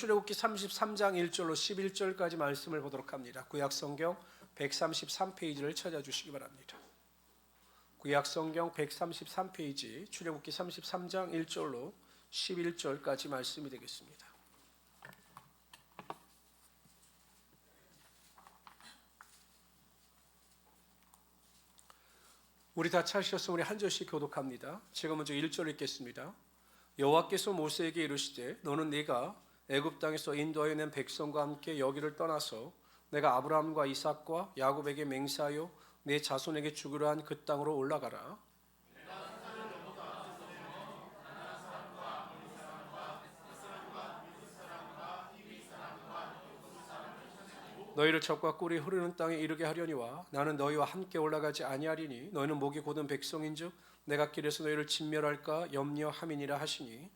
출애굽기 33장 1절로 11절까지 말씀을 보도록 합니다. 구약성경 133페이지를 찾아주시기 바랍니다. 구약성경 133페이지 출애굽기 33장 1절로 11절까지 말씀이 되겠습니다. 우리 다 찾으셨으면 우리 한 절씩 교독합니다. 제가 먼저 1절 읽겠습니다. 여호와께서 모세에게 이르시되 너는 네가 애굽 땅에서 인도하여 낸 백성과 함께 여기를 떠나서 내가 아브라함과 이삭과 야곱에게 맹세하여 내 자손에게 주기로 한 그 땅으로 올라가라. 너희를 적과 꿀이 흐르는 땅에 이르게 하려니와 나는 너희와 함께 올라가지 아니하리니 너희는 목이 곧은 백성인즉 내가 길에서 너희를 진멸할까 염려함이니라 하시니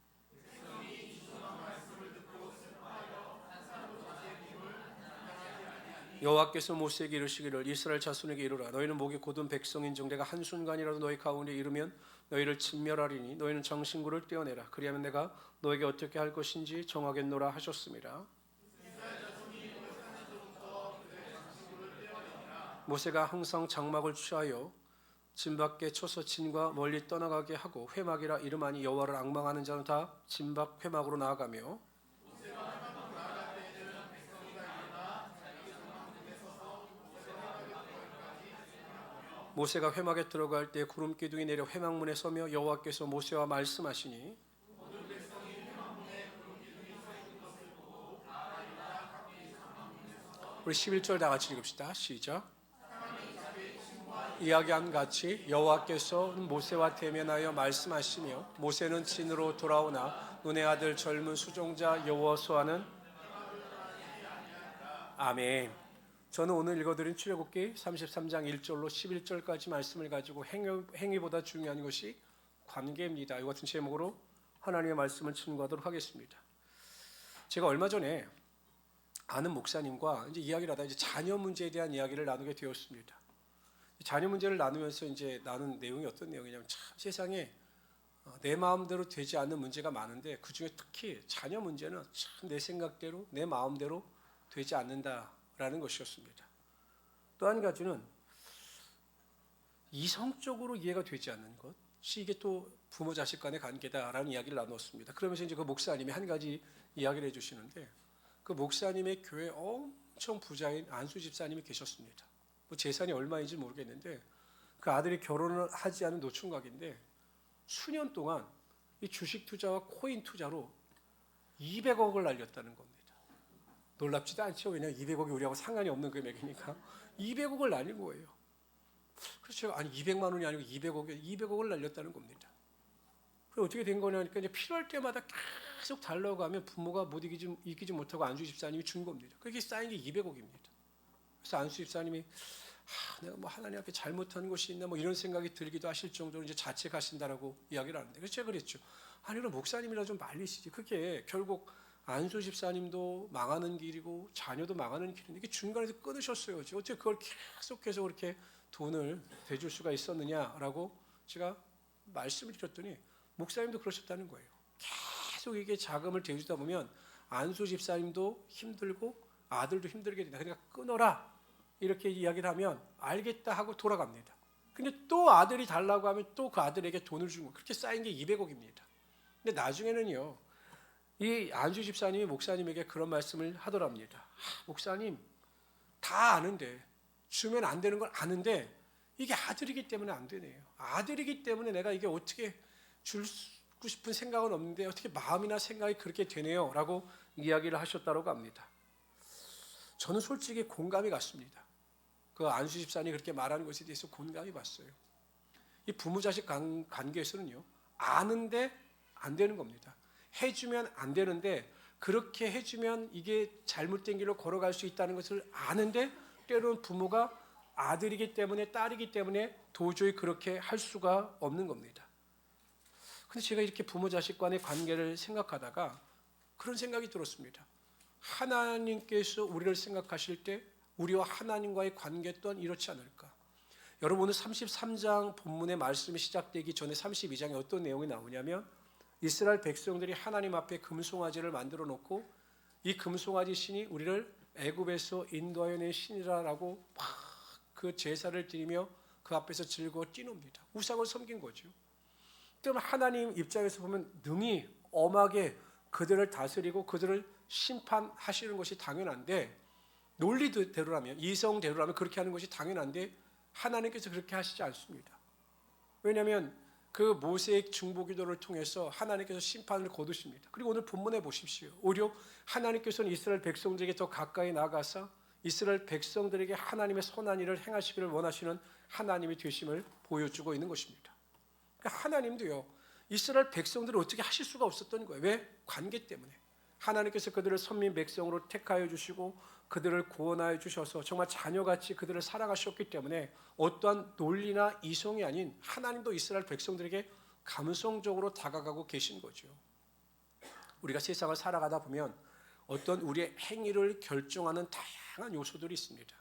여호와께서 모세에게 이르시기를 이스라엘 자손에게 이르라 너희는 목이 곧은 백성인즉 내가 한순간이라도 너희 가운데 이르면 너희를 진멸하리니 너희는 정신구를 떼어내라 그리하면 내가 너에게 어떻게 할 것인지 정하겠노라 하셨습니다. 모세가 항상 장막을 취하여 진 밖에 쳐서 진과 멀리 떠나가게 하고 회막이라 이름하니 여호와를 앙망하는 자는 다 진 밖 회막으로 나아가며 모세가 회막에 들어갈 때 구름 기둥이 내려 회막문에 서며 여호와께서 모세와 말씀하시니 우리 11절 다 같이 읽읍시다. 시작. 이야기한 같이 여호와께서 모세와 대면하여 말씀하시며 모세는 진으로 돌아오나 눈의 아들 젊은 수종자 여호수아는 아멘. 저는 오늘 읽어드린 출애굽기 33장 1절로 11절까지 말씀을 가지고 행위보다 중요한 것이 관계입니다. 이 같은 제목으로 하나님의 말씀을 증거하도록 하겠습니다. 제가 얼마 전에 아는 목사님과 이제 이야기를 하다 이제 자녀 문제에 대한 이야기를 나누게 되었습니다. 자녀 문제를 나누면서 이제 나눈 내용이 어떤 내용이냐면 참 세상에 내 마음대로 되지 않는 문제가 많은데 그 중에 특히 자녀 문제는 참 내 생각대로 내 마음대로 되지 않는다라는 것이었습니다. 또 한 가지는 이성적으로 이해가 되지 않는 것이 이게 또 부모 자식 간의 관계다라는 이야기를 나누었습니다. 그러면서 이제 그 목사님이 한 가지 이야기를 해주시는데 그 목사님의 교회 엄청 부자인 안수 집사님이 계셨습니다. 뭐 재산이 얼마인지 모르겠는데 그 아들이 결혼을 하지 않은 노총각인데 수년 동안 이 주식 투자와 코인 투자로 200억을 날렸다는 겁니다. 놀랍지도 않죠. 왜냐하면 200억이 우리하고 상관이 없는 금액이니까 200억을 날린 거예요. 그렇죠. 아니 200만 원이 아니고 200억을 날렸다는 겁니다. 그럼 어떻게 된 거냐니까 이제 필요할 때마다 계속 달라고 하면 부모가 못 이기지 못하고 안수 집사님이 준 겁니다. 그게 쌓인 게 200억입니다. 그래서 안수 집사님이 내가 뭐 하나님 앞에 잘못한 것이 있나 뭐 이런 생각이 들기도 하실 정도로 이제 자책하신다라고 이야기를 하는데 그래서 제가 그랬죠. 아니 그럼 목사님이라 좀 말리시지. 그게 결국 안수 집사님도 망하는 길이고 자녀도 망하는 길인데 이게 중간에서 끊으셨어요. 어떻게 그걸 계속해서 그렇게 돈을 대줄 수가 있었느냐라고 제가 말씀을 드렸더니 목사님도 그러셨다는 거예요. 계속 이게 자금을 대주다 보면 안수 집사님도 힘들고 아들도 힘들게 된다. 그러니까 끊어라. 이렇게 이야기를 하면 알겠다 하고 돌아갑니다. 근데 또 아들이 달라고 하면 또 그 아들에게 돈을 준 거예요. 그렇게 쌓인 게 200억입니다. 근데 나중에는요. 이 안수 집사님이 목사님에게 그런 말씀을 하더랍니다. 목사님 다 아는데 주면 안 되는 걸 아는데 이게 아들이기 때문에 안 되네요. 아들이기 때문에 내가 이게 어떻게 주고 싶은 생각은 없는데 어떻게 마음이나 생각이 그렇게 되네요 라고 이야기를 하셨다고 합니다. 저는 솔직히 공감이 갔습니다. 그 안수 집사님이 그렇게 말하는 것에 대해서 공감이 갔어요. 이 부모 자식 관계에서는요 아는데 안 되는 겁니다. 해주면 안 되는데 그렇게 해주면 이게 잘못된 길로 걸어갈 수 있다는 것을 아는데 때로는 부모가 아들이기 때문에 딸이기 때문에 도저히 그렇게 할 수가 없는 겁니다. 근데 제가 이렇게 부모 자식 간의 관계를 생각하다가 그런 생각이 들었습니다. 하나님께서 우리를 생각하실 때 우리와 하나님과의 관계 또한 이렇지 않을까? 여러분 오늘 33장 본문의 말씀이 시작되기 전에 32장에 어떤 내용이 나오냐면 이스라엘 백성들이 하나님 앞에 금송아지를 만들어 놓고 이 금송아지 신이 우리를 애굽에서 인도하여낸 신이라고 막 그 제사를 드리며 그 앞에서 즐거워 뛰놉니다. 우상을 섬긴 거죠. 그럼 하나님 입장에서 보면 능히 엄하게 그들을 다스리고 그들을 심판하시는 것이 당연한데, 논리대로라면, 이성대로라면 그렇게 하는 것이 당연한데 하나님께서 그렇게 하시지 않습니다. 왜냐하면 그 모세의 중보기도를 통해서 하나님께서 심판을 거두십니다. 그리고 오늘 본문에 보십시오. 오히려 하나님께서는 이스라엘 백성들에게 더 가까이 나가서 이스라엘 백성들에게 하나님의 선한 일을 행하시기를 원하시는 하나님이 되심을 보여주고 있는 것입니다. 그러니까 하나님도요, 이스라엘 백성들을 어떻게 하실 수가 없었던 거예요. 왜? 관계 때문에. 하나님께서 그들을 선민 백성으로 택하여 주시고 그들을 구원하여 주셔서 정말 자녀같이 그들을 사랑하셨기 때문에 어떠한 논리나 이성이 아닌 하나님도 이스라엘 백성들에게 감성적으로 다가가고 계신 거죠. 우리가 세상을 살아가다 보면 어떤 우리의 행위를 결정하는 다양한 요소들이 있습니다.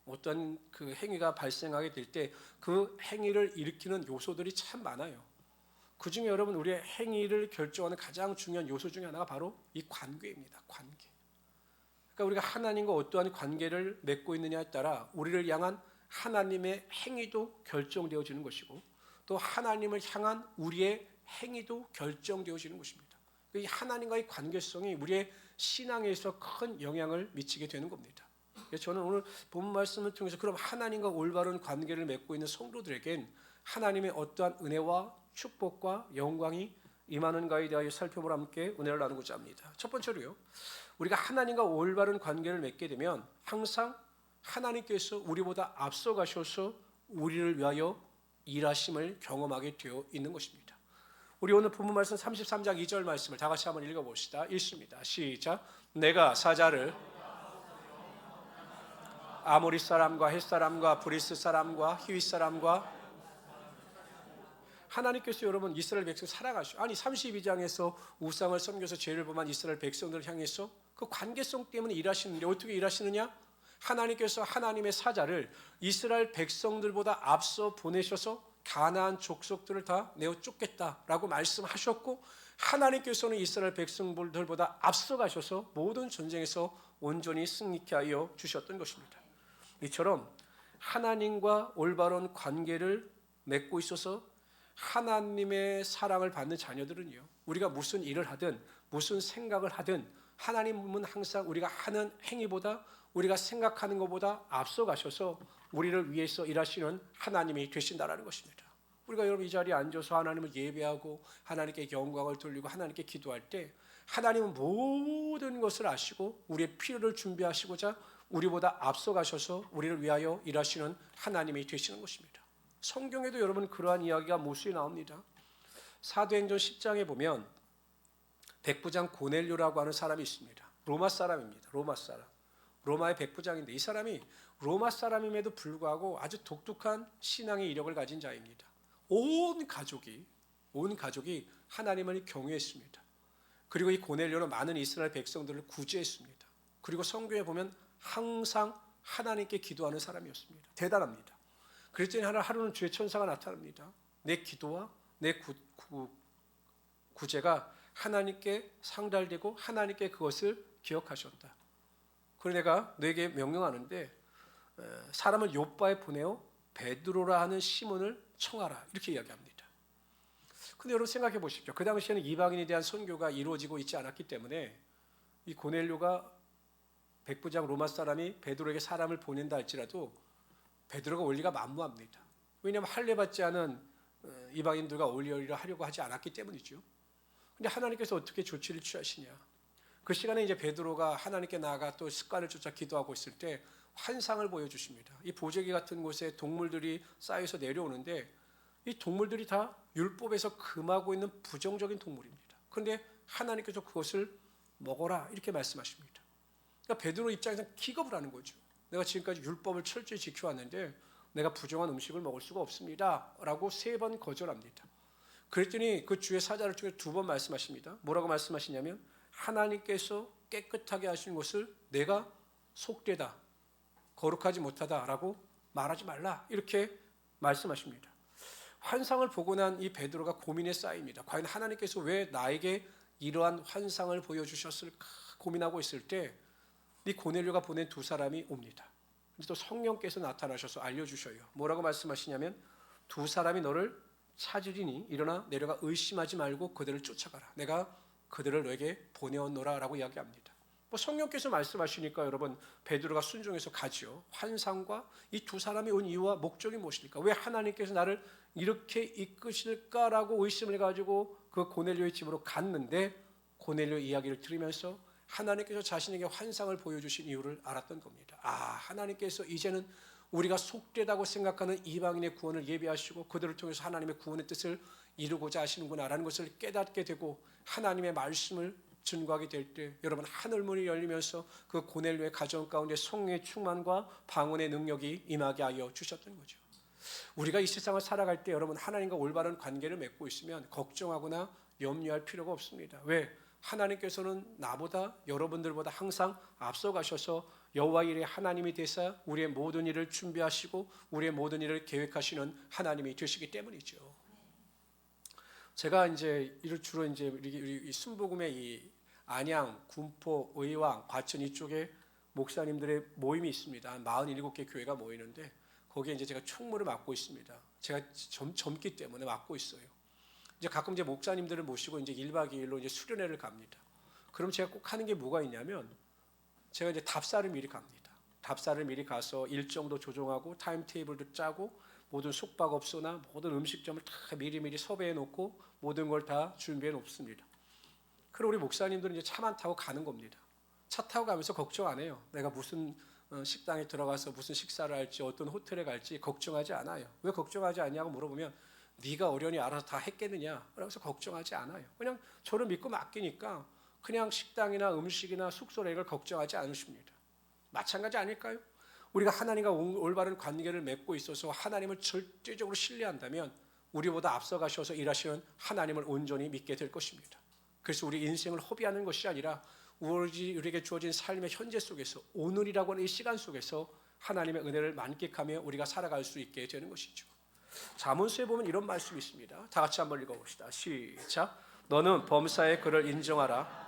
어떤 그 행위가 발생하게 될 때 그 행위를 일으키는 요소들이 참 많아요. 그 중에 여러분, 우리의 행위를 결정하는 가장 중요한 요소 중에 하나가 바로 이 관계입니다. 관계. 그러니까 우리가 하나님과 어떠한 관계를 맺고 있느냐에 따라 우리를 향한 하나님의 행위도 결정되어지는 것이고 또 하나님을 향한 우리의 행위도 결정되어지는 것입니다. 이 하나님과의 관계성이 우리의 신앙에서 큰 영향을 미치게 되는 겁니다. 그래서 저는 오늘 본 말씀을 통해서 그럼 하나님과 올바른 관계를 맺고 있는 성도들에겐 하나님의 어떠한 은혜와 축복과 영광이 임하는가에 대하여 살펴보러 함께 은혜를 나누고자 합니다. 첫 번째로요, 우리가 하나님과 올바른 관계를 맺게 되면 항상 하나님께서 우리보다 앞서가셔서 우리를 위하여 일하심을 경험하게 되어 있는 것입니다. 우리 오늘 본문 말씀 33장 2절 말씀을 다 같이 한번 읽어봅시다. 읽습니다. 시작. 내가 사자를 아모리 사람과 헷 사람과 브리스 사람과 히윗 사람과, 하나님께서 여러분 이스라엘 백성 사랑하시오. 아니 32장에서 우상을 섬겨서 죄를 범한 이스라엘 백성들을 향해서 그 관계성 때문에 일하시는데 어떻게 일하시느냐? 하나님께서 하나님의 사자를 이스라엘 백성들보다 앞서 보내셔서 가나안 족속들을 다 내어 쫓겠다라고 말씀하셨고, 하나님께서는 이스라엘 백성들보다 앞서 가셔서 모든 전쟁에서 온전히 승리케 하여 주셨던 것입니다. 이처럼 하나님과 올바른 관계를 맺고 있어서 하나님의 사랑을 받는 자녀들은요, 우리가 무슨 일을 하든 무슨 생각을 하든 하나님은 항상 우리가 하는 행위보다 우리가 생각하는 것보다 앞서 가셔서 우리를 위해서 일하시는 하나님이 되신다라는 것입니다. 우리가 여러분 이 자리에 앉아서 하나님을 예배하고 하나님께 영광을 돌리고 하나님께 기도할 때 하나님은 모든 것을 아시고 우리의 필요를 준비하시고자 우리보다 앞서 가셔서 우리를 위하여 일하시는 하나님이 되시는 것입니다. 성경에도 여러분 그러한 이야기가 무수히 나옵니다. 사도행전 10장에 보면 백부장 고넬료라고 하는 사람이 있습니다. 로마 사람입니다. 로마 사람. 로마의 백부장인데 이 사람이 로마 사람임에도 불구하고 아주 독특한 신앙의 이력을 가진 자입니다. 온 가족이 하나님을 경외했습니다. 그리고 이 고넬료는 많은 이스라엘 백성들을 구제했습니다. 그리고 성경에 보면 항상 하나님께 기도하는 사람이었습니다. 대단합니다. 그랬더니 하루는 주의 천사가 나타납니다. 내 기도와 내 구제가 하나님께 상달되고 하나님께 그것을 기억하셨다. 그래서 내가 너에게 명령하는데 사람을 요바에 보내어 베드로라 하는 시몬을 청하라, 이렇게 이야기합니다. 근데 여러분 생각해 보십시오. 그 당시에는 이방인에 대한 선교가 이루어지고 있지 않았기 때문에 이 고넬료가 백부장 로마 사람이 베드로에게 사람을 보낸다 할지라도 베드로가 올 리가 만무합니다. 왜냐하면 할례 받지 않은 이방인들과 어울리려 하려고 하지 않았기 때문이죠. 근데 하나님께서 어떻게 조치를 취하시냐? 그 시간에 이제 베드로가 하나님께 나아가 또 습관을 쫓아 기도하고 있을 때 환상을 보여주십니다. 이 보재기 같은 곳에 동물들이 쌓여서 내려오는데 이 동물들이 다 율법에서 금하고 있는 부정적인 동물입니다. 그런데 하나님께서 그것을 먹어라, 이렇게 말씀하십니다. 그러니까 베드로 입장에서는 기겁을 하는 거죠. 내가 지금까지 율법을 철저히 지켜왔는데 내가 부정한 음식을 먹을 수가 없습니다 라고 3번 거절합니다. 그랬더니 그 주의 사자를 통해 2번 말씀하십니다. 뭐라고 말씀하시냐면 하나님께서 깨끗하게 하시는 것을 내가 속되다, 거룩하지 못하다라고 말하지 말라, 이렇게 말씀하십니다. 환상을 보고 난 이 베드로가 고민에 쌓입니다. 과연 하나님께서 왜 나에게 이러한 환상을 보여주셨을까 고민하고 있을 때 이 고넬료가 보낸 두 사람이 옵니다. 또 성령께서 나타나셔서 알려주셔요. 뭐라고 말씀하시냐면 두 사람이 너를 찾으리니 일어나 내려가 의심하지 말고 그들을 쫓아가라. 내가 그들을 너에게 보내었노라 라고 이야기합니다. 성령께서 말씀하시니까 여러분 베드로가 순종해서 가죠. 환상과 이 두 사람이 온 이유와 목적이 무엇일까? 왜 하나님께서 나를 이렇게 이끄실까라고 의심을 가지고 그 고넬료의 집으로 갔는데 고넬료의 이야기를 들으면서 하나님께서 자신에게 환상을 보여주신 이유를 알았던 겁니다. 하나님께서 이제는 우리가 속되다고 생각하는 이방인의 구원을 예비하시고 그들을 통해서 하나님의 구원의 뜻을 이루고자 하시는구나라는 것을 깨닫게 되고 하나님의 말씀을 증거하게 될 때 여러분 하늘문이 열리면서 그 고넬료의 가정 가운데 성령의 충만과 방언의 능력이 임하게 하여 주셨던 거죠. 우리가 이 세상을 살아갈 때 여러분 하나님과 올바른 관계를 맺고 있으면 걱정하거나 염려할 필요가 없습니다. 왜? 하나님께서는 나보다 여러분들보다 항상 앞서가셔서 여호와 일의 하나님이 되사 우리의 모든 일을 준비하시고 우리의 모든 일을 계획하시는 하나님이 되시기 때문이죠. 제가 이제 이를 주로 이제 우리 순복음의 이 안양, 군포, 의왕, 과천 이쪽에 목사님들의 모임이 있습니다. 한 47개 교회가 모이는데 거기에 이제 제가 총무를 맡고 있습니다. 제가 젊기 때문에 맡고 있어요. 이제 가끔 이제 목사님들을 모시고 이제 1박 2일로 이제 수련회를 갑니다. 그럼 제가 꼭 하는 게 뭐가 있냐면 제가 이제 답사를 미리 갑니다. 답사를 미리 가서 일정도 조정하고 타임 테이블도 짜고 모든 숙박업소나 모든 음식점을 다 미리미리 섭외해 놓고 모든 걸 다 준비해 놓습니다. 그리고 우리 목사님들은 이제 차만 타고 가는 겁니다. 차 타고 가면서 걱정 안 해요. 내가 무슨 식당에 들어가서 무슨 식사를 할지 어떤 호텔에 갈지 걱정하지 않아요. 왜 걱정하지 않냐고 물어보면 네가 어련히 알아서 다 했겠느냐 그래서 걱정하지 않아요. 그냥 저를 믿고 맡기니까 그냥 식당이나 음식이나 숙소나 이걸 걱정하지 않으십니다. 마찬가지 아닐까요? 우리가 하나님과 올바른 관계를 맺고 있어서 하나님을 절대적으로 신뢰한다면 우리보다 앞서가셔서 일하시는 하나님을 온전히 믿게 될 것입니다. 그래서 우리 인생을 허비하는 것이 아니라 우리에게 주어진 삶의 현재 속에서 오늘이라고 하는 이 시간 속에서 하나님의 은혜를 만끽하며 우리가 살아갈 수 있게 되는 것이죠. 잠언서에 보면 이런 말씀이 있습니다. 다 같이 한번 읽어봅시다. 시작. 너는 범사의 그를 인정하라.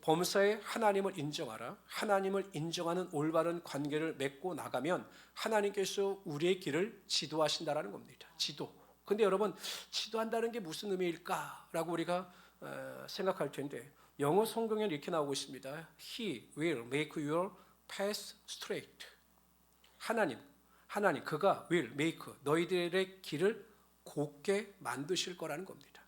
범사의 하나님을 인정하라. 하나님을 인정하는 올바른 관계를 맺고 나가면 하나님께서 우리의 길을 지도하신다라는 겁니다. 지도. 근데 여러분 지도한다는 게 무슨 의미일까라고 우리가 생각할 텐데 영어 성경에 이렇게 나오고 있습니다. He will make your path straight. 하나님 그가 will make 너희들의 길을 곱게 만드실 거라는 겁니다.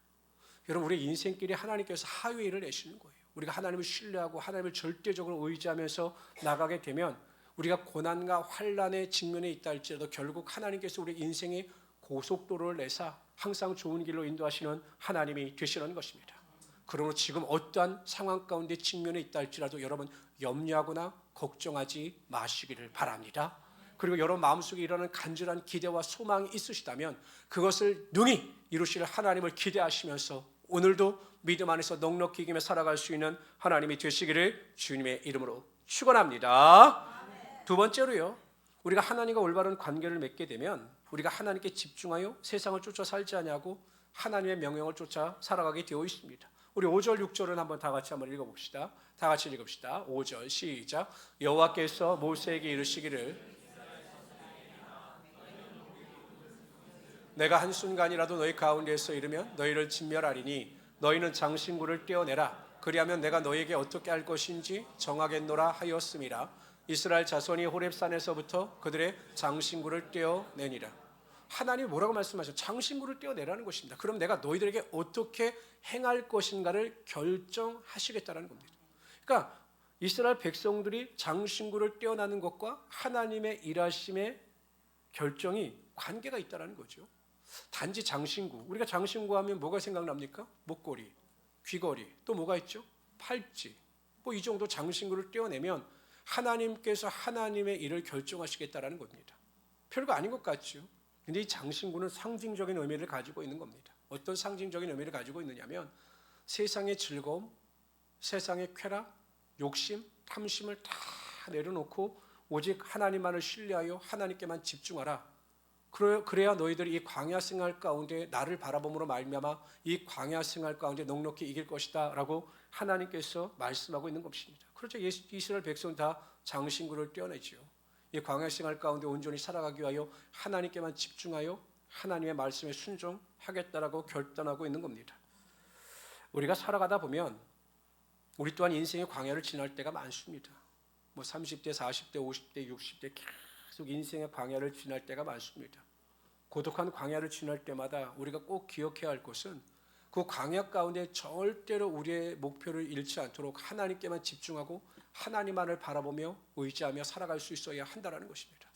여러분 우리 인생길에 하나님께서 하이웨이를 내시는 거예요. 우리가 하나님을 신뢰하고 하나님을 절대적으로 의지하면서 나가게 되면 우리가 고난과 환난의 직면에 있다 할지라도 결국 하나님께서 우리 인생의 고속도로를 내사 항상 좋은 길로 인도하시는 하나님이 되시는 것입니다. 그러므로 지금 어떠한 상황 가운데 직면에 있다 할지라도 여러분 염려하거나 걱정하지 마시기를 바랍니다. 그리고 여러분 마음속에 일어나는 간절한 기대와 소망이 있으시다면 그것을 능히 이루실 하나님을 기대하시면서 오늘도 믿음 안에서 넉넉히 이기며 살아갈 수 있는 하나님이 되시기를 주님의 이름으로 축원합니다. 두 번째로요, 우리가 하나님과 올바른 관계를 맺게 되면 우리가 하나님께 집중하여 세상을 쫓아 살지 않냐고 하나님의 명령을 쫓아 살아가게 되어 있습니다. 우리 5절 6절은 한번 다 같이 한번 읽어봅시다. 다 같이 읽읍시다. 5절 시작. 여호와께서 모세에게 이르시기를 내가 한순간이라도 너희 가운데에서 이르면 너희를 진멸하리니 너희는 장신구를 떼어내라. 그리하면 내가 너희에게 어떻게 할 것인지 정하겠노라 하였음이라. 이스라엘 자손이 호렙산에서부터 그들의 장신구를 떼어내니라. 하나님이 뭐라고 말씀하셨죠? 장신구를 떼어내라는 것입니다. 그럼 내가 너희들에게 어떻게 행할 것인가를 결정하시겠다는 겁니다. 그러니까 이스라엘 백성들이 장신구를 떼어내는 것과 하나님의 일하심의 결정이 관계가 있다는 거죠. 단지 장신구, 우리가 장신구 하면 뭐가 생각납니까? 목걸이, 귀걸이, 또 뭐가 있죠? 팔찌. 뭐 이 정도 장신구를 떼어내면 하나님께서 하나님의 일을 결정하시겠다는 겁니다. 별거 아닌 것 같죠? 근데 이 장신구는 상징적인 의미를 가지고 있는 겁니다. 어떤 상징적인 의미를 가지고 있느냐면 세상의 즐거움, 세상의 쾌락, 욕심, 탐심을 다 내려놓고 오직 하나님만을 신뢰하여 하나님께만 집중하라. 그래야 너희들이 이 광야 생활 가운데 나를 바라봄으로 말미암아 이 광야 생활 가운데 넉넉히 이길 것이다 라고 하나님께서 말씀하고 있는 것입니다. 그렇죠. 이스라엘 백성 다 장신구를 떼어내지요. 이 광야 생활 가운데 온전히 살아가기 위하여 하나님께만 집중하여 하나님의 말씀에 순종하겠다라고 결단하고 있는 겁니다. 우리가 살아가다 보면 우리 또한 인생의 광야를 지날 때가 많습니다. 30대, 40대, 50대, 60대 계속 인생의 광야를 지날 때가 많습니다. 고독한 광야를 지날 때마다 우리가 꼭 기억해야 할 것은 그 광야 가운데 절대로 우리의 목표를 잃지 않도록 하나님께만 집중하고 하나님만을 바라보며 의지하며 살아갈 수 있어야 한다는 것입니다.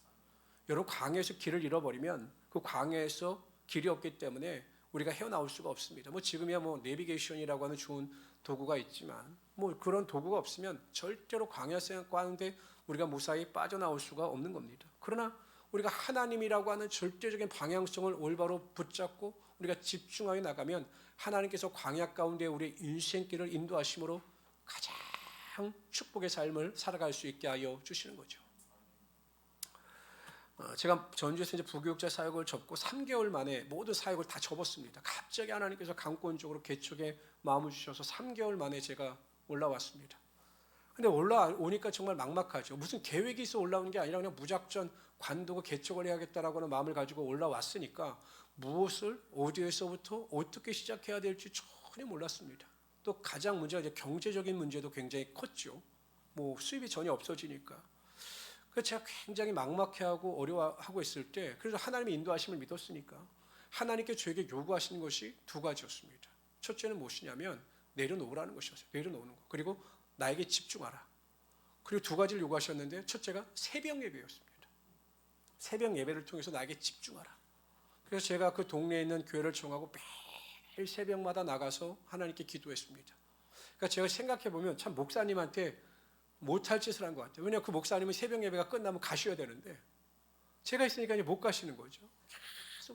여러분, 광야에서 길을 잃어버리면 그 광야에서 길이 없기 때문에 우리가 헤어나올 수가 없습니다. 지금이야 내비게이션이라고 하는 좋은 도구가 있지만 그런 도구가 없으면 절대로 광야 생활 가운데 우리가 무사히 빠져나올 수가 없는 겁니다. 그러나 우리가 하나님이라고 하는 절대적인 방향성을 올바로 붙잡고 우리가 집중하여 나가면 하나님께서 광야 가운데 우리의 인생길을 인도하심으로 가장 축복의 삶을 살아갈 수 있게 하여 주시는 거죠. 제가 전주에서 이제 부교육자 사역을 접고 3개월 만에 모든 사역을 다 접었습니다. 갑자기 하나님께서 강권적으로 개척에 마음을 주셔서 3개월 만에 제가 올라왔습니다. 근데 올라오니까 정말 막막하죠. 무슨 계획이 있어 올라오는 게 아니라 그냥 무작정 관두고 개척을 해야겠다라고 하는 마음을 가지고 올라왔으니까 무엇을 어디에서부터 어떻게 시작해야 될지 전혀 몰랐습니다. 또 가장 문제가 이제 경제적인 문제도 굉장히 컸죠. 수입이 전혀 없어지니까. 그래서 제가 굉장히 막막해하고 어려워하고 있을 때 그래서 하나님의 인도하심을 믿었으니까 하나님께 저에게 요구하시는 것이 두 가지였습니다. 첫째는 무엇이냐면 내려놓으라는 것이었어요. 내려놓는 거. 그리고 나에게 집중하라. 그리고 두 가지를 요구하셨는데 첫째가 새벽 예배였습니다. 새벽 예배를 통해서 나에게 집중하라. 그래서 제가 그 동네에 있는 교회를 정하고 매일 새벽마다 나가서 하나님께 기도했습니다. 그러니까 제가 생각해 보면 참 목사님한테 못할 짓을 한 것 같아요. 왜냐하면 그 목사님은 새벽 예배가 끝나면 가셔야 되는데 제가 있으니까 이제 못 가시는 거죠.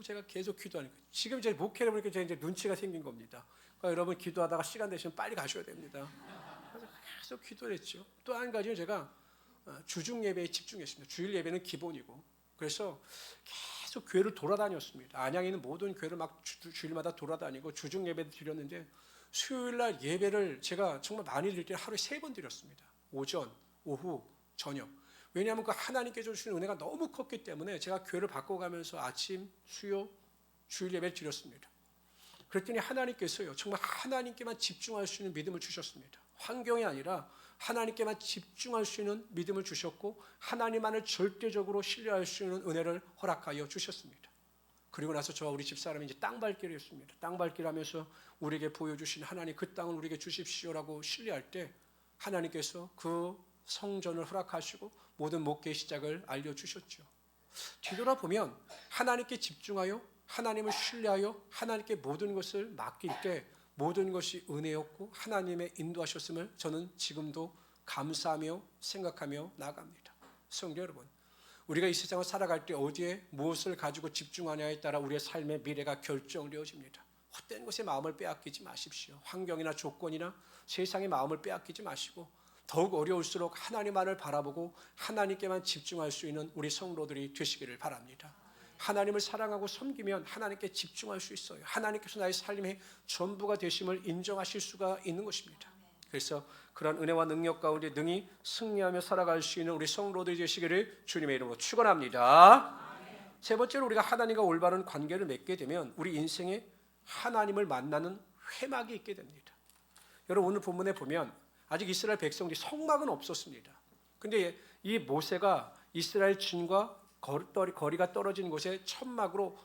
제가 계속 기도하니까 지금 이제 목회를 보니까 제가 이제 눈치가 생긴 겁니다. 그러니까 여러분 기도하다가 시간 되시면 빨리 가셔야 됩니다. 그래서 계속 기도를 했죠. 또 한 가지는 제가 주중 예배에 집중했습니다. 주일 예배는 기본이고 그래서 계속 교회를 돌아다녔습니다. 안양에 있는 모든 교회를 막 주일마다 돌아다니고 주중 예배도 드렸는데 수요일날 예배를 제가 정말 많이 드릴 때 하루에 3번 드렸습니다. 오전, 오후, 저녁. 왜냐하면 그 하나님께서 주시는 은혜가 너무 컸기 때문에 제가 교회를 바꿔가면서 아침, 수요, 주일 예배를 드렸습니다. 그랬더니 하나님께서요 정말 하나님께만 집중할 수 있는 믿음을 주셨습니다. 환경이 아니라 하나님께만 집중할 수 있는 믿음을 주셨고 하나님만을 절대적으로 신뢰할 수 있는 은혜를 허락하여 주셨습니다. 그리고 나서 저와 우리 집사람이 이제 땅밟기를 했습니다. 땅밟기를 하면서 우리에게 보여주신 하나님 그 땅을 우리에게 주십시오라고 신뢰할 때 하나님께서 그 성전을 허락하시고 모든 목회의 시작을 알려주셨죠. 뒤돌아보면 하나님께 집중하여 하나님을 신뢰하여 하나님께 모든 것을 맡길 때 모든 것이 은혜였고 하나님의 인도하셨음을 저는 지금도 감사하며 생각하며 나아갑니다. 성도 여러분, 우리가 이 세상을 살아갈 때 어디에 무엇을 가지고 집중하냐에 따라 우리의 삶의 미래가 결정되어집니다. 헛된 것에 마음을 빼앗기지 마십시오. 환경이나 조건이나 세상의 마음을 빼앗기지 마시고 더욱 어려울수록 하나님만을 바라보고 하나님께만 집중할 수 있는 우리 성도들이 되시기를 바랍니다. 하나님을 사랑하고 섬기면 하나님께 집중할 수 있어요. 하나님께서 나의 삶의 전부가 되심을 인정하실 수가 있는 것입니다. 그래서 그런 은혜와 능력 가운데 능히 승리하며 살아갈 수 있는 우리 성도들이 되시기를 주님의 이름으로 축원합니다. 세 번째로 우리가 하나님과 올바른 관계를 맺게 되면 우리 인생에 하나님을 만나는 회막이 있게 됩니다. 여러분 오늘 본문에 보면 아직 이스라엘 백성들이 성막은 없었습니다. 그런데 이 모세가 이스라엘 진과 거리가 떨어진 곳에 천막으로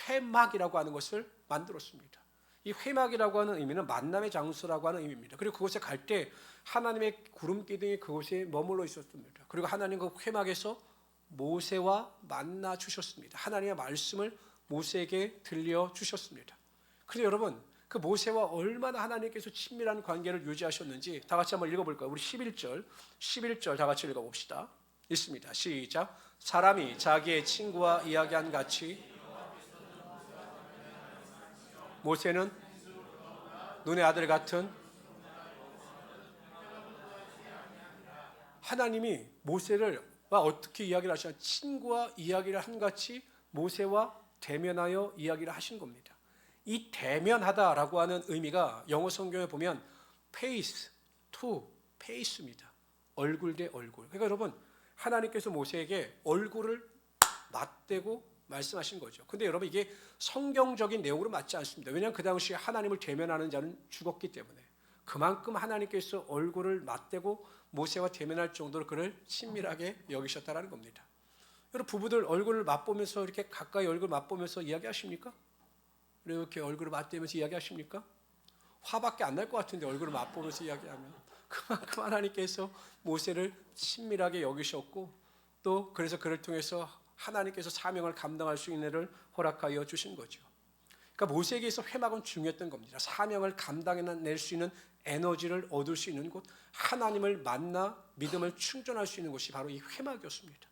회막이라고 하는 것을 만들었습니다. 이 회막이라고 하는 의미는 만남의 장소라고 하는 의미입니다. 그리고 그곳에 갈 때 하나님의 구름 기둥이 그곳에 머물러 있었습니다. 그리고 하나님 그 회막에서 모세와 만나 주셨습니다. 하나님의 말씀을 모세에게 들려 주셨습니다. 그래서 여러분 그 모세와 얼마나 하나님께서 친밀한 관계를 유지하셨는지 다 같이 한번 읽어볼까요? 우리 11절 다 같이 읽어봅시다. 있습니다. 시작. 사람이 자기의 친구와 이야기한 같이 모세는 눈의 아들 같은 하나님이 모세와 어떻게 이야기를 하시냐 친구와 이야기를 한 같이 모세와 대면하여 이야기를 하신 겁니다. 이 대면하다라고 하는 의미가 영어 성경에 보면 페이스 투 페이스입니다. 얼굴 대 얼굴. 그러니까 여러분, 하나님께서 모세에게 얼굴을 맞대고 말씀하신 거죠. 근데 여러분, 이게 성경적인 내용으로 맞지 않습니다. 왜냐하면 그 당시에 하나님을 대면하는 자는 죽었기 때문에 그만큼 하나님께서 얼굴을 맞대고 모세와 대면할 정도로 그를 친밀하게 여기셨다는 겁니다. 여러분, 부부들 얼굴을 맛보면서 이렇게 가까이 얼굴 맛보면서 이야기하십니까? 이렇게 얼굴을 맞대면서 이야기하십니까? 화밖에 안 날 것 같은데 얼굴을 맛보면서 이야기하면. 그만큼 하나님께서 모세를 친밀하게 여기셨고, 또 그래서 그를 통해서 하나님께서 사명을 감당할 수 있는 애를 허락하여 주신 거죠. 그러니까 모세에게 있어 회막은 중요했던 겁니다. 사명을 감당해낼 수 있는 에너지를 얻을 수 있는 곳, 하나님을 만나 믿음을 충전할 수 있는 곳이 바로 이 회막이었습니다.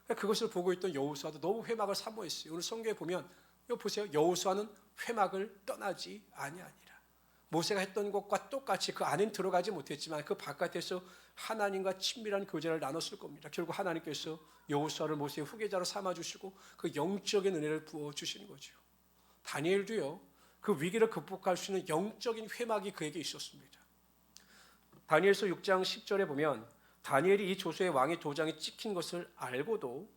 그러니까 그것을 보고 있던 여호수아도 너무 회막을 사모했어요. 오늘 성경에 보면 이거 보세요. 여호수아는 회막을 떠나지 아니하니라. 모세가 했던 것과 똑같이 그 안엔 들어가지 못했지만 그 바깥에서 하나님과 친밀한 교제를 나눴을 겁니다. 결국 하나님께서 여호수아를 모세의 후계자로 삼아주시고 그 영적인 은혜를 부어주시는 거죠. 다니엘도요, 그 위기를 극복할 수 있는 영적인 회막이 그에게 있었습니다. 다니엘서 6장 10절에 보면 다니엘이 이 조수의 왕의 도장이 찍힌 것을 알고도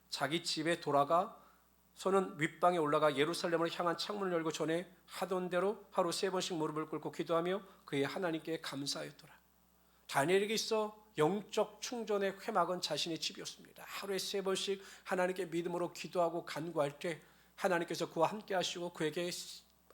자기 집에 돌아가서는 윗방에 올라가 예루살렘으로 향한 창문을 열고 전에 하던 대로 하루 3번씩 무릎을 꿇고 기도하며 그의 하나님께 감사했더라. 다니엘에게 있어 영적 충전의 회막은 자신의 집이었습니다. 하루에 3번씩 하나님께 믿음으로 기도하고 간구할 때 하나님께서 그와 함께 하시고 그에게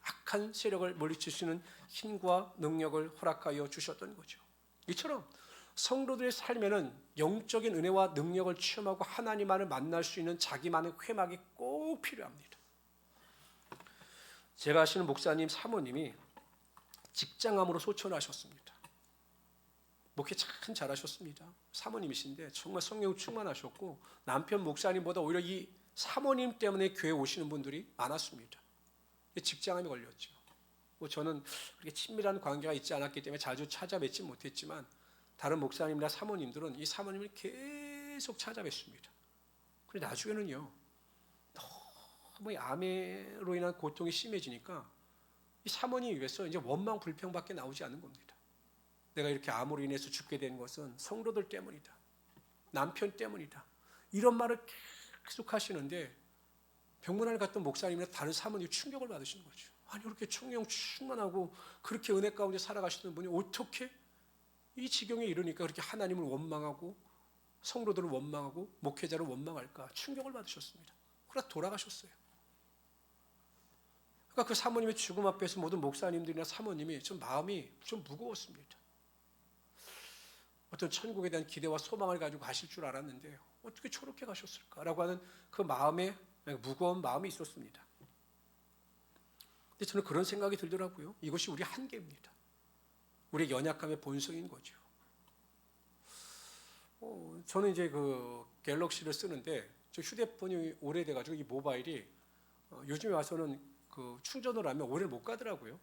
악한 세력을 물리치시는 힘과 능력을 허락하여 주셨던 거죠. 이처럼 성도들의 삶에는 영적인 은혜와 능력을 체험하고 하나님만을 만날 수 있는 자기만의 회막이 꼭 필요합니다. 제가 아시는 목사님 사모님이 직장암으로 소천하셨습니다. 목회 참 잘하셨습니다. 사모님이신데 정말 성령 충만하셨고 남편 목사님보다 오히려 이 사모님 때문에 교회 오시는 분들이 많았습니다. 직장암에 걸렸죠. 저는 그렇게 친밀한 관계가 있지 않았기 때문에 자주 찾아뵙지 못했지만 다른 목사님이나 사모님들은 이 사모님을 계속 찾아뵙습니다. 그런데 나중에는요, 너무 암으로 인한 고통이 심해지니까 이 사모님 입에서 이제 원망 불평밖에 나오지 않는 겁니다. 내가 이렇게 암으로 인해서 죽게 된 것은 성도들 때문이다. 남편 때문이다. 이런 말을 계속 하시는데 병문안에 갔던 목사님이나 다른 사모님이 충격을 받으시는 거죠. 아니, 그렇게 성령 충만하고 그렇게 은혜 가운데 살아가시는 분이 어떻게 이 지경에 이르니까 그렇게 하나님을 원망하고 성도들을 원망하고 목회자를 원망할까 충격을 받으셨습니다. 그러다 돌아가셨어요. 그러니까 그 사모님의 죽음 앞에서 모든 목사님들이나 사모님이 좀 마음이 좀 무거웠습니다. 어떤 천국에 대한 기대와 소망을 가지고 가실 줄 알았는데 어떻게 저렇게 가셨을까라고 하는 그 마음에 무거운 마음이 있었습니다. 근데 저는 그런 생각이 들더라고요. 이것이 우리 한계입니다. 우리의 연약함의 본성인 거죠. 저는 이제 그 갤럭시를 쓰는데 저 휴대폰이 오래돼가지고 이 모바일이 요즘에 와서는 그 충전을 하면 오래 못 가더라고요.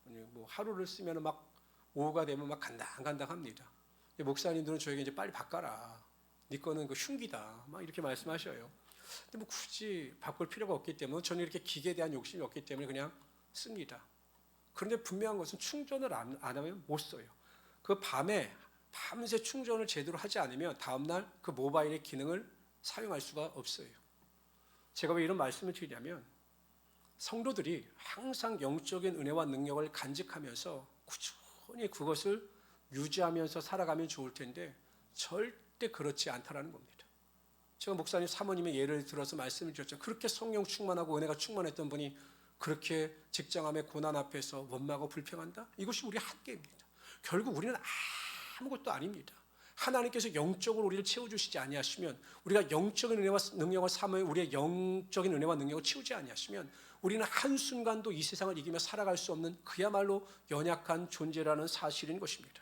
뭐 하루를 쓰면 막 오후가 되면 막 간당간당합니다. 목사님들은 저에게 이제 빨리 바꿔라. 네 거는 그 흉기다. 막 이렇게 말씀하셔요. 근데 뭐 굳이 바꿀 필요가 없기 때문에 저는 이렇게 기계에 대한 욕심이 없기 때문에 그냥 씁니다. 그런데 분명한 것은 충전을 안 하면 못 써요. 그 밤새 충전을 제대로 하지 않으면 다음날 그 모바일의 기능을 사용할 수가 없어요. 제가 왜 이런 말씀을 드리냐면 성도들이 항상 영적인 은혜와 능력을 간직하면서 꾸준히 그것을 유지하면서 살아가면 좋을 텐데 절대 그렇지 않다라는 겁니다. 제가 목사님 사모님의 예를 들어서 말씀을 드렸죠. 그렇게 성령 충만하고 은혜가 충만했던 분이 그렇게 직장암의 고난 앞에서 원망하고 불평한다? 이것이 우리의 한계입니다. 결국 우리는 아무것도 아닙니다. 하나님께서 영적으로 우리를 채워주시지 아니하시면 우리가 영적인 은혜와 능력을 삼으며 우리의 영적인 은혜와 능력을 채우지 아니하시면 우리는 한순간도 이 세상을 이기며 살아갈 수 없는 그야말로 연약한 존재라는 사실인 것입니다.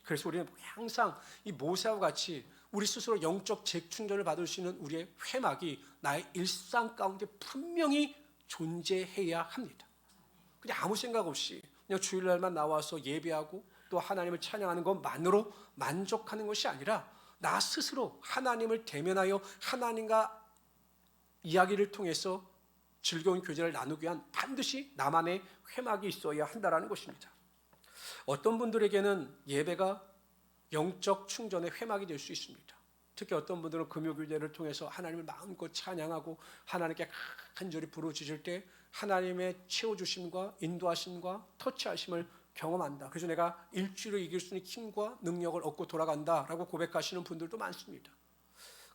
그래서 우리는 항상 이 모세와 같이 우리 스스로 영적 재충전을 받을 수 있는 우리의 회막이 나의 일상 가운데 분명히 존재해야 합니다. 그냥 아무 생각 없이 그냥 주일날만 나와서 예배하고 또 하나님을 찬양하는 것만으로 만족하는 것이 아니라 나 스스로 하나님을 대면하여 하나님과 이야기를 통해서 즐거운 교제를 나누기 위한 반드시 나만의 회막이 있어야 한다는 것입니다. 어떤 분들에게는 예배가 영적 충전의 회막이 될 수 있습니다. 특히 어떤 분들은 금요일제를 통해서 하나님을 마음껏 찬양하고 하나님께 간절히 부르짖을 때 하나님의 채워주심과 인도하심과 터치하심을 경험한다. 그래서 내가 일주일을 이길 수 있는 힘과 능력을 얻고 돌아간다라고 고백하시는 분들도 많습니다.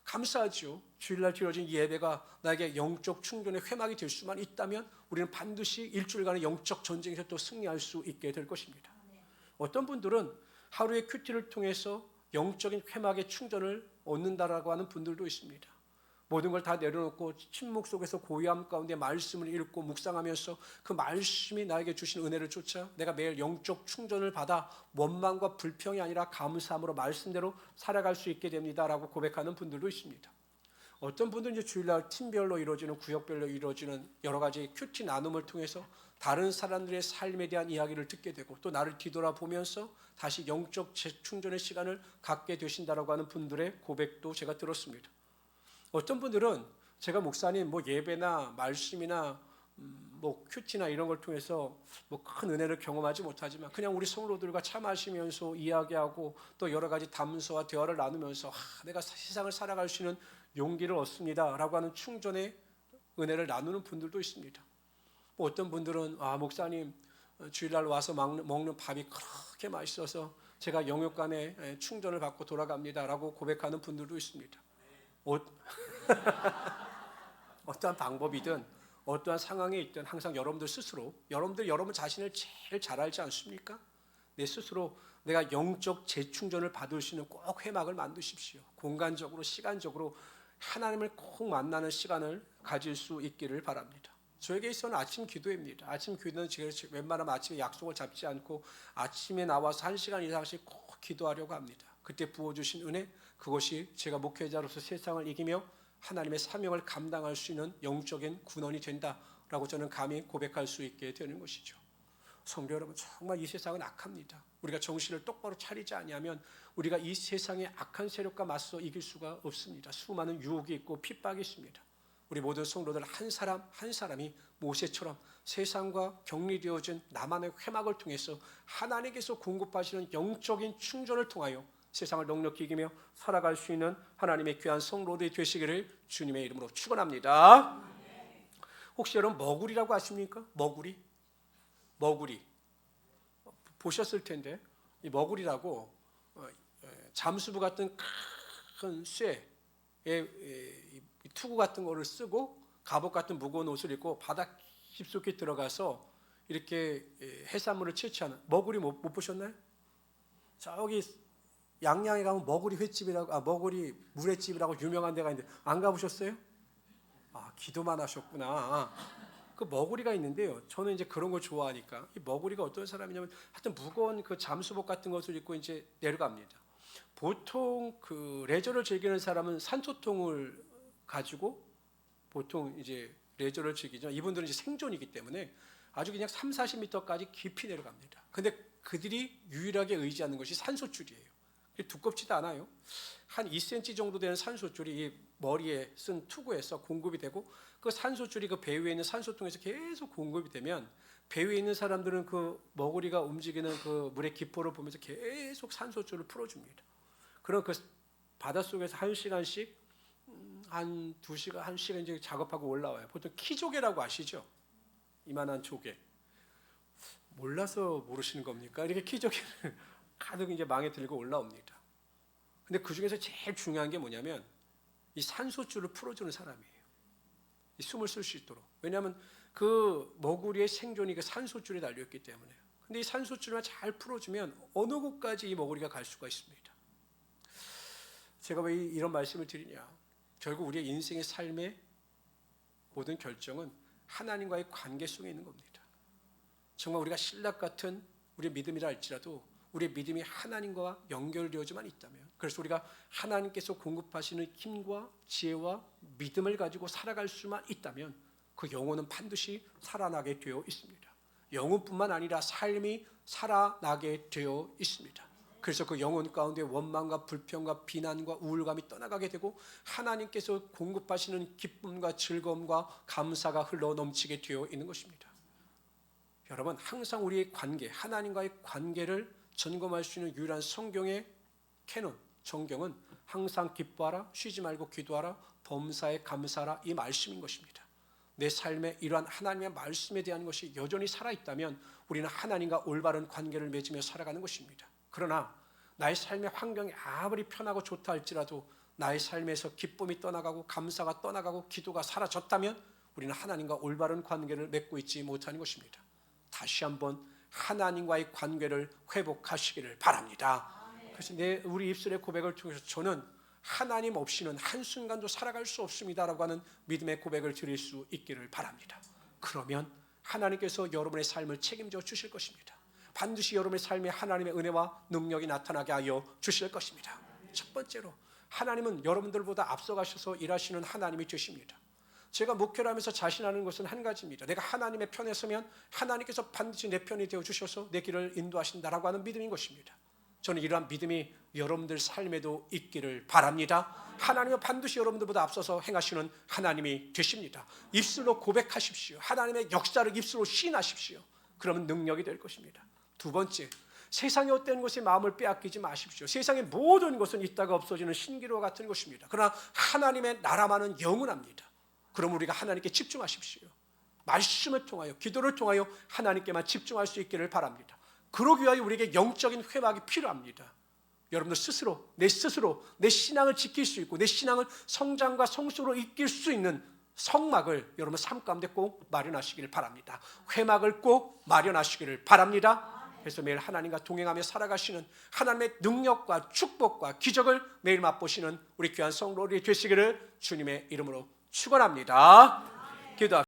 감사하죠. 주일날 드려진 예배가 나에게 영적 충전의 회막이 될 수만 있다면 우리는 반드시 일주일간의 영적 전쟁에서 또 승리할 수 있게 될 것입니다. 어떤 분들은 하루의 큐티를 통해서 영적인 회막의 충전을 얻는다라고 하는 분들도 있습니다. 모든 걸 다 내려놓고 침묵 속에서 고요함 가운데 말씀을 읽고 묵상하면서 그 말씀이 나에게 주신 은혜를 쫓아 내가 매일 영적 충전을 받아 원망과 불평이 아니라 감사함으로 말씀대로 살아갈 수 있게 됩니다라고 고백하는 분들도 있습니다. 어떤 분들은 이제 주일날 팀별로 이루어지는 구역별로 이루어지는 여러 가지 큐티 나눔을 통해서 다른 사람들의 삶에 대한 이야기를 듣게 되고 또 나를 뒤돌아보면서 다시 영적 재충전의 시간을 갖게 되신다라고 하는 분들의 고백도 제가 들었습니다. 어떤 분들은 제가 목사님 뭐 예배나 말씀이나 뭐 큐티나 이런 걸 통해서 뭐 큰 은혜를 경험하지 못하지만 그냥 우리 성도들과 차 마시면서 이야기하고 또 여러 가지 담소와 대화를 나누면서 내가 세상을 살아갈 수 있는 용기를 얻습니다라고 하는 충전의 은혜를 나누는 분들도 있습니다. 뭐 어떤 분들은 목사님 주일날 와서 먹는 밥이 그렇게 맛있어서 제가 영육간에 충전을 받고 돌아갑니다라고 고백하는 분들도 있습니다. 어떠한 방법이든 어떠한 상황에 있든 항상 여러분들 스스로 여러분 자신을 제일 잘 알지 않습니까? 내 스스로 내가 영적 재충전을 받을 수 있는 꼭 회막을 만드십시오. 공간적으로 시간적으로 하나님을 꼭 만나는 시간을 가질 수 있기를 바랍니다. 저에게 있어서는 아침 기도입니다. 아침 기도는 제가 웬만하면 아침에 약속을 잡지 않고 아침에 나와서 1시간 이상씩 꼭 기도하려고 합니다. 그때 부어주신 은혜, 그것이 제가 목회자로서 세상을 이기며 하나님의 사명을 감당할 수 있는 영적인 군원이 된다라고 저는 감히 고백할 수 있게 되는 것이죠. 성도 여러분, 정말 이 세상은 악합니다. 우리가 정신을 똑바로 차리지 아니하면 우리가 이 세상의 악한 세력과 맞서 이길 수가 없습니다. 수많은 유혹이 있고 핍박이 있습니다. 우리 모든 성도들 한 사람 한 사람이 모세처럼 세상과 격리되어진 나만의 회막을 통해서 하나님께서 공급하시는 영적인 충전을 통하여 세상을 넉넉히 이기며 살아갈 수 있는 하나님의 귀한 성도들이 되시기를 주님의 이름으로 축원합니다. 혹시 여러분 머구리라고 아십니까? 머구리 보셨을 텐데 이 머구리라고 잠수부 같은 큰 쇠에 투구 같은 거를 쓰고 갑옷 같은 무거운 옷을 입고 바다 깊숙이 들어가서 이렇게 해산물을 채취하는 머구리 못 보셨나요? 저기 양양에 가면 머구리 횟집이라고 머구리 물회집이라고 유명한 데가 있는데 안 가보셨어요? 기도만 하셨구나. 그 머구리가 있는데요. 저는 이제 그런 걸 좋아하니까 이 머구리가 어떤 사람이냐면 하여튼 무거운 그 잠수복 같은 것을 입고 이제 내려갑니다. 보통 그 레저를 즐기는 사람은 산소통을 가지고 보통 이제 레저를 즐기죠. 이분들은 이제 생존이기 때문에 아주 그냥 3, 40m까지 깊이 내려갑니다. 근데 그들이 유일하게 의지하는 것이 산소줄이에요. 두껍지도 않아요. 한 2cm 정도 되는 산소줄이 이 머리에 쓴 투구에서 공급이 되고 그 산소줄이 그 배 위에 있는 산소통에서 계속 공급이 되면 배 위에 있는 사람들은 그 머구리가 움직이는 그 물의 기포를 보면서 계속 산소줄을 풀어줍니다. 그럼 그 바닷속에서 1시간씩 한 2시간, 1시간 이제 작업하고 올라와요. 보통 키조개라고 아시죠? 이만한 조개. 몰라서 모르시는 겁니까? 이렇게 키조개를 가득 이제 망에 들고 올라옵니다. 근데 그 중에서 제일 중요한 게 뭐냐면 이 산소줄을 풀어주는 사람이에요. 이 숨을 쉴 수 있도록. 왜냐하면 그 머구리의 생존이 그 산소줄에 달려있기 때문에. 근데 이 산소줄만 잘 풀어주면 어느 곳까지 이 머구리가 갈 수가 있습니다. 제가 왜 이런 말씀을 드리냐? 결국 우리의 인생의 삶의 모든 결정은 하나님과의 관계 속에 있는 겁니다. 정말 우리가 신락 같은 우리의 믿음이라 할지라도 우리의 믿음이 하나님과 연결되어지만 있다면, 그래서 우리가 하나님께서 공급하시는 힘과 지혜와 믿음을 가지고 살아갈 수만 있다면 그 영혼은 반드시 살아나게 되어 있습니다. 영혼뿐만 아니라 삶이 살아나게 되어 있습니다. 그래서 그 영혼 가운데 원망과 불평과 비난과 우울감이 떠나가게 되고 하나님께서 공급하시는 기쁨과 즐거움과 감사가 흘러 넘치게 되어 있는 것입니다. 여러분, 항상 우리의 관계, 하나님과의 관계를 점검할 수 있는 유일한 성경의 캐논, 정경은 항상 기뻐하라, 쉬지 말고 기도하라, 범사에 감사하라, 이 말씀인 것입니다. 내 삶에 이러한 하나님의 말씀에 대한 것이 여전히 살아있다면 우리는 하나님과 올바른 관계를 맺으며 살아가는 것입니다. 그러나 나의 삶의 환경이 아무리 편하고 좋다 할지라도 나의 삶에서 기쁨이 떠나가고 감사가 떠나가고 기도가 사라졌다면 우리는 하나님과 올바른 관계를 맺고 있지 못하는 것입니다. 다시 한번 하나님과의 관계를 회복하시기를 바랍니다. 그래서 우리 입술의 고백을 통해서 저는 하나님 없이는 한순간도 살아갈 수 없습니다라고 하는 믿음의 고백을 드릴 수 있기를 바랍니다. 그러면 하나님께서 여러분의 삶을 책임져 주실 것입니다. 반드시 여러분의 삶에 하나님의 은혜와 능력이 나타나게 하여 주실 것입니다. 첫 번째로, 하나님은 여러분들보다 앞서가셔서 일하시는 하나님이 되십니다. 제가 목회를 하면서 자신하는 것은 한 가지입니다. 내가 하나님의 편에 서면 하나님께서 반드시 내 편이 되어 주셔서 내 길을 인도하신다라고 하는 믿음인 것입니다. 저는 이러한 믿음이 여러분들 삶에도 있기를 바랍니다. 하나님은 반드시 여러분들보다 앞서서 행하시는 하나님이 되십니다. 입술로 고백하십시오. 하나님의 역사를 입술로 시인하십시오. 그러면 능력이 될 것입니다. 두 번째, 세상의 어떤 것에 마음을 빼앗기지 마십시오. 세상의 모든 것은 있다가 없어지는 신기루와 같은 것입니다. 그러나 하나님의 나라만은 영원합니다. 그럼 우리가 하나님께 집중하십시오. 말씀을 통하여, 기도를 통하여 하나님께만 집중할 수 있기를 바랍니다. 그러기 위하여 우리에게 영적인 회복이 필요합니다. 여러분들 스스로 내 신앙을 지킬 수 있고 내 신앙을 성장과 성수로 이끌 수 있는 성막을 여러분 삶 가운데 꼭 마련하시기를 바랍니다. 회막을 꼭 마련하시기를 바랍니다. 그래서 매일 하나님과 동행하며 살아가시는 하나님의 능력과 축복과 기적을 매일 맛보시는 우리 귀한 성도들이 되시기를 주님의 이름으로 축원합니다. 기도합시다.